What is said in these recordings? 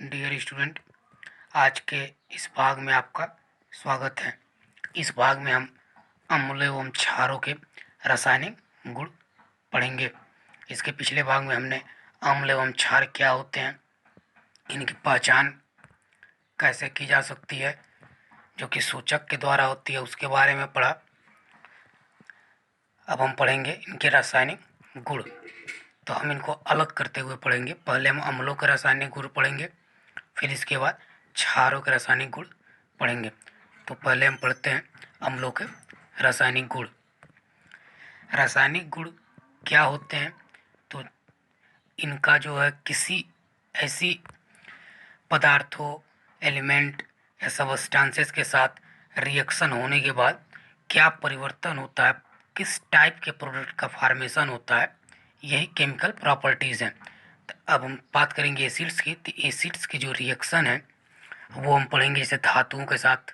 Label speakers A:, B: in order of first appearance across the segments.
A: Dear student, आज के इस भाग में आपका स्वागत है। इस भाग में हम अम्ल एवं क्षारों के रासायनिक गुण पढ़ेंगे। इसके पिछले भाग में हमने अम्ल एवं क्षार क्या होते हैं, इनकी पहचान कैसे की जा सकती है, जो कि सूचक के द्वारा होती है, उसके बारे में पढ़ा। अब हम पढ़ेंगे इनके रासायनिक गुण। तो हम इनको अलग करते हुए पढ़ेंगे। पहले हम अम्लों के रासायनिक गुण पढ़ेंगे, फिर इसके बाद क्षारों के रासायनिक गुण पढ़ेंगे। तो पहले हम पढ़ते हैं अम्लों के रासायनिक गुण। रासायनिक गुण क्या होते हैं? तो इनका जो है किसी ऐसी पदार्थों, एलिमेंट या सबस्टांसेस के साथ रिएक्शन होने के बाद क्या परिवर्तन होता है, किस टाइप के प्रोडक्ट का फॉर्मेशन होता है, यही केमिकल प्रॉपर्टीज़ हैं। तो अब हम बात करेंगे एसिड्स की। तो एसिड्स की जो रिएक्शन है वो हम पढ़ेंगे, जैसे धातुओं के साथ,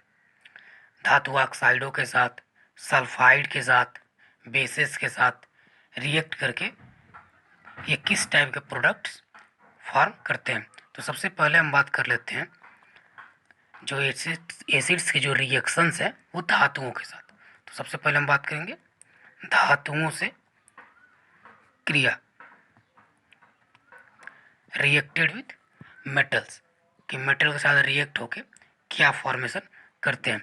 A: धातु ऑक्साइडों के साथ, सल्फाइड के साथ, बेसिस के साथ रिएक्ट करके ये किस टाइप के प्रोडक्ट्स फॉर्म करते हैं। तो सबसे पहले हम बात कर लेते हैं जो एसिड्स की जो रिएक्शंस है वो धातुओं के साथ। तो सबसे पहले हम बात करेंगे धातुओं से क्रिया, रिएक्टेड विथ मेटल्स, कि मेटल के साथ रिएक्ट होके क्या फॉर्मेशन करते हैं।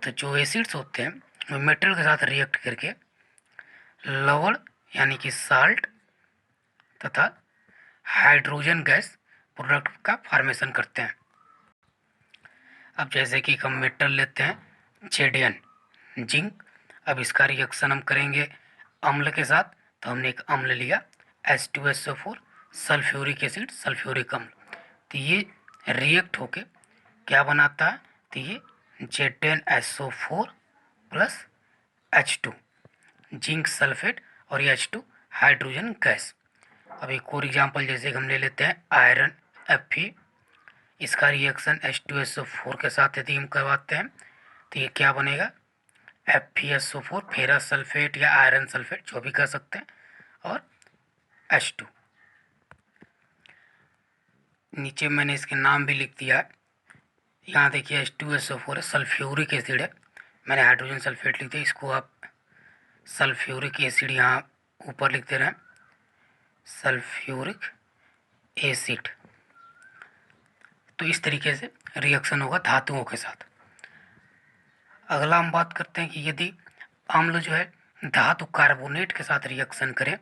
A: तो जो एसिड्स होते हैं वो मेटल के साथ रिएक्ट करके लवण यानी कि साल्ट तथा हाइड्रोजन गैस प्रोडक्ट का फॉर्मेशन करते हैं। अब जैसे कि हम मेटल लेते हैं जेडियन, जिंक। अब इसका रिएक्शन हम करेंगे अम्ल के साथ। तो हमने एक अम्ल लिया H2SO4, सल्फ्यूरिक एसिड, सल्फ्यूरिक अम्ल। तो ये रिएक्ट होके क्या बनाता है? तो ये Z10SO4 plus H2, zinc sulphate, और ये H2 हाइड्रोजन गैस। अब एक और एग्जांपल जैसे हम ले लेते हैं आयरन Fe। इसका रिएक्शन H2SO4 के साथ यदि हम करवाते हैं तो ये क्या बनेगा? FeSO4, फेरस सल्फेट या आयरन सल्फेट जो भी कह सकते हैं, और H2। नीचे मैंने इसके नाम भी लिख दिया है। यहाँ देखिए H2SO4 है, सल्फ्यूरिक एसिड है। मैंने हाइड्रोजन सल्फेट लिख दिया, इसको आप सल्फ्यूरिक एसिड यहाँ ऊपर लिख दे रहे हैं, सल्फ्यूरिक एसिड। तो इस तरीके से रिएक्शन होगा धातुओं के साथ। अगला हम बात करते हैं कि यदि अम्ल जो है धातु कार्बोनेट के साथ रिएक्शन करें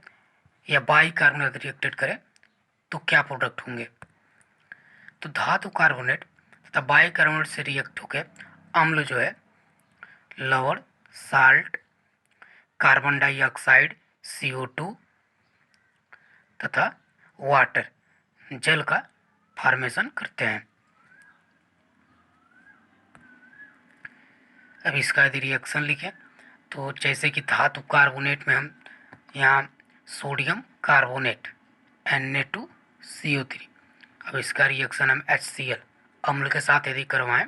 A: या बाई कार्बोनेट रिएक्टेड करें तो क्या प्रोडक्ट होंगे। तो धातु कार्बोनेट तथा बाई कार्बोनेट से रिएक्ट होकर अम्ल जो है लवण, साल्ट, कार्बन डाइऑक्साइड CO2 तथा वाटर, जल का फॉर्मेशन करते हैं। अब इसका यदि रिएक्शन लिखें तो जैसे कि धातु कार्बोनेट में हम यहाँ सोडियम कार्बोनेट Na2CO3। अब इसका रिएक्शन हम HCl अम्ल के साथ यदि करवाएं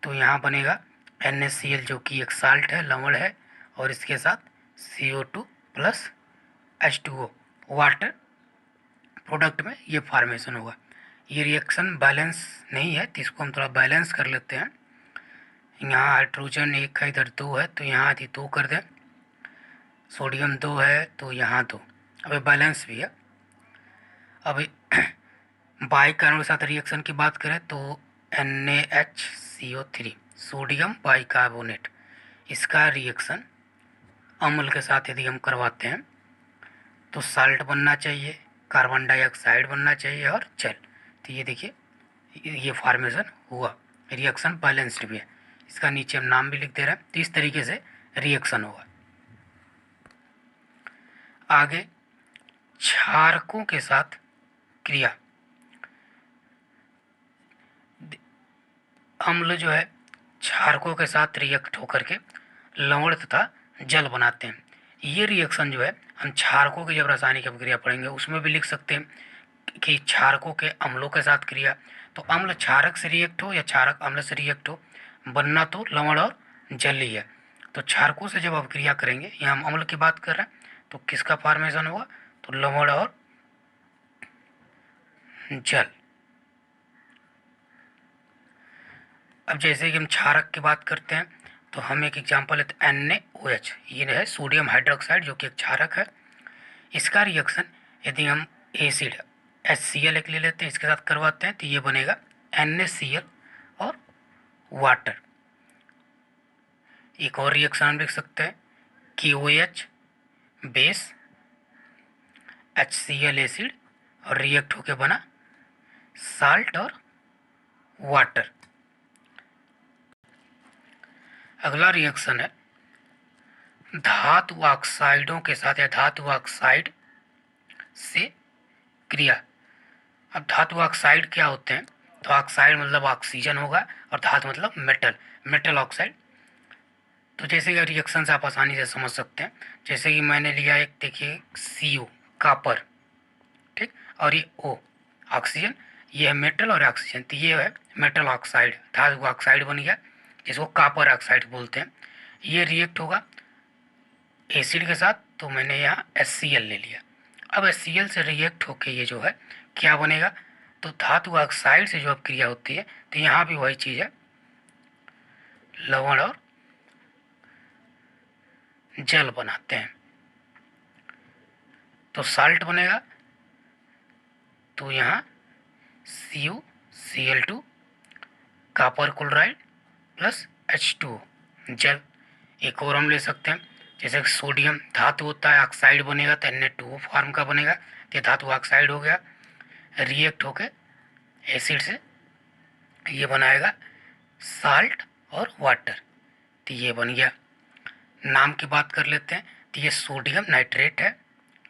A: तो यहाँ बनेगा NaCl, जो कि एक साल्ट है, लवण है, और इसके साथ CO2 plus H2O water product में ये फॉर्मेशन होगा। ये रिएक्शन बैलेंस नहीं है, तो इसको हम थोड़ा बैलेंस कर लेते हैं। यहाँ हाइड्रोजन एक है, इधर दो है, तो यहाँ यदि दो कर दें, सोडियम दो है तो यहाँ दो। अब ये बैलेंस भी है। अब बाई कार्बन के साथ रिएक्शन की बात करें तो NaHCO3, सोडियम बाई कार्बोनेट, इसका रिएक्शन अम्ल के साथ यदि हम करवाते हैं तो साल्ट बनना चाहिए, कार्बन डाइऑक्साइड बनना चाहिए और जल। तो ये देखिए ये फॉर्मेशन हुआ, रिएक्शन बैलेंस्ड भी है। इसका नीचे हम नाम भी लिख दे रहे हैं। तो इस तरीके से रिएक्शन होगा। आगे क्षारकों के साथ क्रिया। अम्ल जो है क्षारकों के साथ रिएक्ट होकर के लवण तथा जल बनाते हैं। ये रिएक्शन जो है हम क्षारकों की जब रासायनिक अभिक्रिया पढ़ेंगे उसमें भी लिख सकते हैं कि क्षारकों के अम्लों के साथ क्रिया। तो अम्ल क्षारक से रिएक्ट हो या क्षारक अम्ल से रिएक्ट हो, बनना तो लवण और जल ही है। तो क्षारकों से जब अभिक्रिया करेंगे, यहाँ हम अम्ल की बात कर रहे हैं, तो किसका फॉर्मेशन होगा? तो लवण और जल। अब जैसे कि हम क्षारक की बात करते हैं तो हम एक एग्जांपल लेते हैं NaOH। ये है सोडियम हाइड्रोक्साइड जो कि एक क्षारक है। इसका रिएक्शन यदि हम एसिड HCl एक ले लेते हैं, इसके साथ करवाते हैं तो ये बनेगा NaCl और वाटर। एक और रिएक्शन हम लिख सकते हैं KOH बेस HCl एसिड और रिएक्ट होके बना साल्ट और वाटर। अगला रिएक्शन है धातु ऑक्साइडों के साथ या धातु ऑक्साइड से क्रिया। अब धातु ऑक्साइड क्या होते हैं? तो ऑक्साइड मतलब ऑक्सीजन होगा और धातु मतलब मेटल ऑक्साइड। तो जैसे कि रिएक्शन से आप आसानी से समझ सकते हैं, जैसे कि मैंने लिया एक, देखिए Cu कॉपर, ठीक, और ये O ऑक्सीजन, ये है मेटल और ऑक्सीजन, तो ये है मेटल ऑक्साइड, धातु ऑक्साइड बन गया जिसको कॉपर ऑक्साइड बोलते हैं। ये रिएक्ट होगा एसिड के साथ, तो मैंने यहाँ HCl ले लिया। अब HCl से रिएक्ट होके ये जो है क्या बनेगा? तो धातु ऑक्साइड से जो अब क्रिया होती है तो यहाँ भी वही चीज़ है, लवण और जल बनाते हैं तो साल्ट बनेगा। तो यहाँ CuCl2 copper chloride plus H2O जल। एक और हम ले सकते हैं, जैसे सोडियम धातु होता है, ऑक्साइड बनेगा तो Na2O फॉर्म का बनेगा, तो धातु ऑक्साइड हो गया, रिएक्ट होके एसिड से ये बनाएगा साल्ट और वाटर, तो ये बन गया। नाम की बात कर लेते हैं, तो ये सोडियम नाइट्रेट है,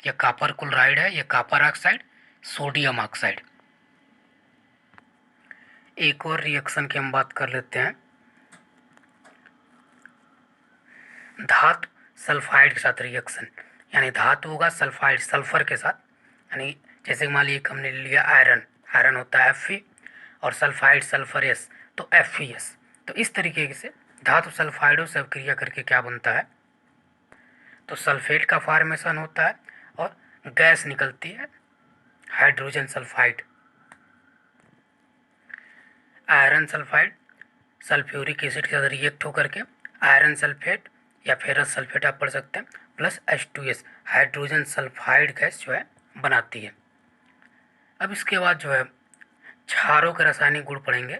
A: ये कॉपर क्लोराइड है, ये कॉपर ऑक्साइड, सोडियम ऑक्साइड। एक और रिएक्शन की हम बात कर लेते हैं धातु सल्फाइड के साथ रिएक्शन, यानी धातु होगा सल्फाइड सल्फर के साथ, यानी जैसे मान लीजिए हमने लिया आयरन होता है Fe और सल्फाइड सल्फर S तो FeS। तो इस तरीके से धातु सल्फाइडों से क्रिया करके क्या बनता है? तो सल्फेट का फॉर्मेशन होता है और गैस निकलती है hydrogen sulphide. Iron sulphide sulphuric acid के साथ रिएक्ट होकर के आयरन सल्फेट या फेरस सल्फेट आप पढ़ सकते हैं plus H2S hydrogen sulphide gas जो है बनाती है। अब इसके बाद जो है क्षारों के रासायनिक गुण पढ़ेंगे।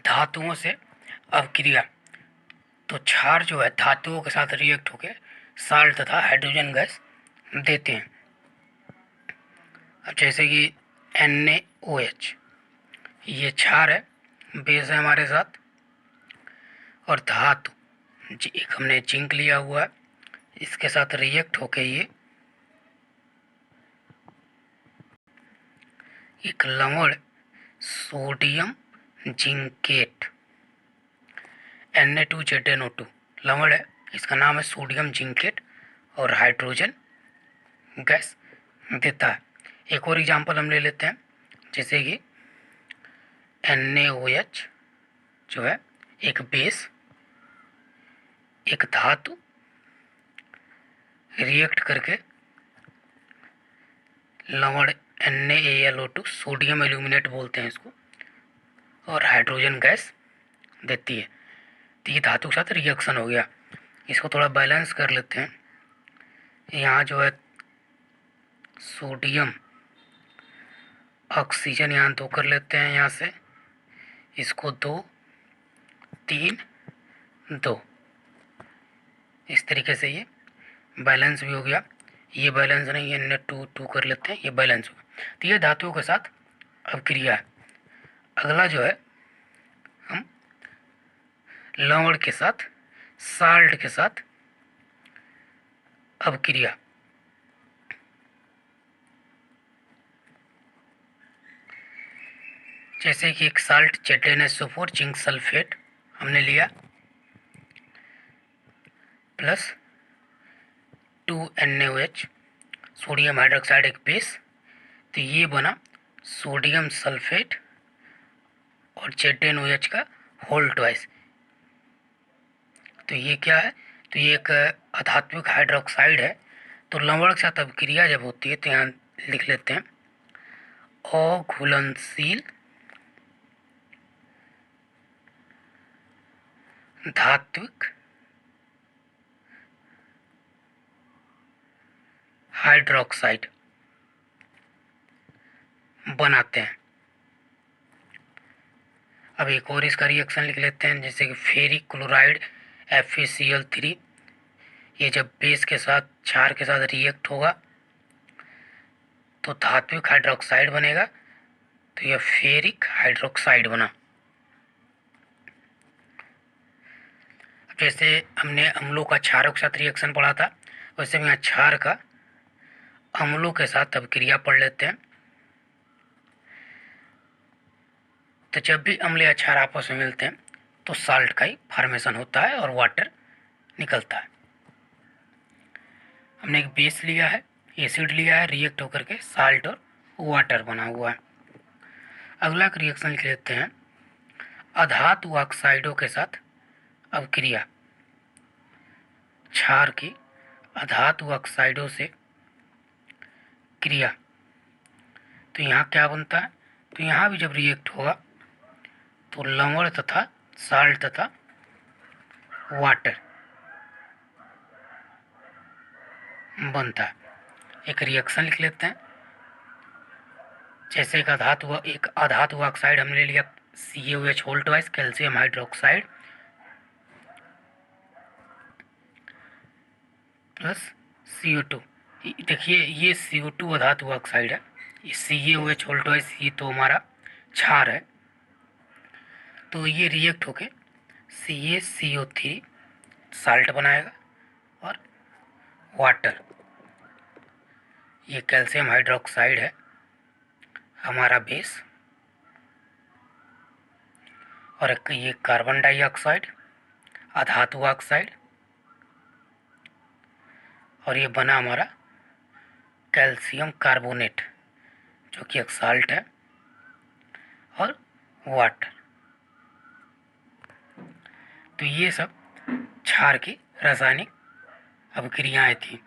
A: धातुओं से अवक्रिया, तो क्षार जो है धातुओं के साथ रिएक्ट होकर साल्ट तथा हाइड्रोजन गैस देते हैं। अब जैसे कि NaOH ये क्षार है, बेस है हमारे साथ, और धातु एक हमने जिंक लिया हुआ है, इसके साथ रिएक्ट होके ये एक लवण सोडियम जिंकेट Na2ZnO2 लवण है, इसका नाम है सोडियम जिंकेट और हाइड्रोजन गैस देता है। एक और एग्जांपल हम ले लेते हैं, जैसे कि NaOH जो है एक बेस एक धातु रिएक्ट करके लवण NaAlO2 सोडियम एल्यूमिनेट बोलते हैं इसको, और हाइड्रोजन गैस देती है। तो ये धातु के साथ रिएक्शन हो गया। इसको थोड़ा बैलेंस कर लेते हैं। यहाँ जो है सोडियम ऑक्सीजन यहाँ 2 कर लेते हैं, यहाँ से इसको 2 3 2, इस तरीके से ये बैलेंस भी हो गया। ये बैलेंस नहीं है, Na2 कर लेते हैं, ये बैलेंस हुआ। तो ये धातुओं के साथ अवक्रिया है। अगला जो है हम लवण के साथ साल्ट के साथ अवक्रिया। जैसे कि एक साल्ट ZnSO4 जिंक सल्फेट हमने लिया प्लस 2NaOH सोडियम हाइड्रोक्साइड एक बेस, तो ये बना सोडियम सल्फेट और ZnOH का होल ट्वाइस। तो ये क्या है? तो ये एक अधात्विक हाइड्रोक्साइड है। तो लवण के साथ अभिक्रिया जब होती है तो यहाँ लिख लेते हैं अघुलनशील धात्विक हाइड्रोक्साइड बनाते हैं। अब एक और इसका रिएक्शन लिख लेते हैं, जैसे कि फेरिक क्लोराइड FeCl3, ये जब बेस के साथ क्षार के साथ रिएक्ट होगा तो धात्विक हाइड्रोक्साइड बनेगा, तो यह फेरिक हाइड्रोक्साइड बना। जैसे हमने अम्लों का क्षारों के साथ रिएक्शन पढ़ा था, वैसे हम यहाँ क्षार का अम्लों के साथ अब क्रिया पढ़ लेते हैं। तो जब भी अम्ल या क्षार आपस में मिलते हैं तो साल्ट का ही फॉर्मेशन होता है और वाटर निकलता है। हमने एक बेस लिया है, एसिड लिया है, रिएक्ट होकर के साल्ट और वाटर बना हुआ है। अगला एक रिएक्शन लिख लेते हैं, अधातु ऑक्साइडों के साथ अवक्रिया, क्षार की अधातु ऑक्साइडों से क्रिया। तो यहाँ क्या बनता है, तो यहाँ भी जब रिएक्ट होगा तो लवण तथा साल्ट तथा वाटर बनता है। एक रिएक्शन लिख लेते हैं, जैसे एक अधातु ऑक्साइड हमने लिया CaOH whole twice calcium hydroxide plus CO2। देखिए ये CO2 अधातु ऑक्साइड है, ये CaOH होल ट्वाइस ये तो हमारा क्षार है, तो ये रिएक्ट होके CaCO3 साल्ट बनाएगा और वाटर, ये कैल्शियम हाइड्रोक्साइड है हमारा बेस, और ये कार्बन डाइऑक्साइड अधातु ऑक्साइड, और ये बना हमारा कैल्शियम कार्बोनेट जो कि एक साल्ट है और वाटर। तो ये सब क्षार की रासायनिक अभिक्रियाएं थी।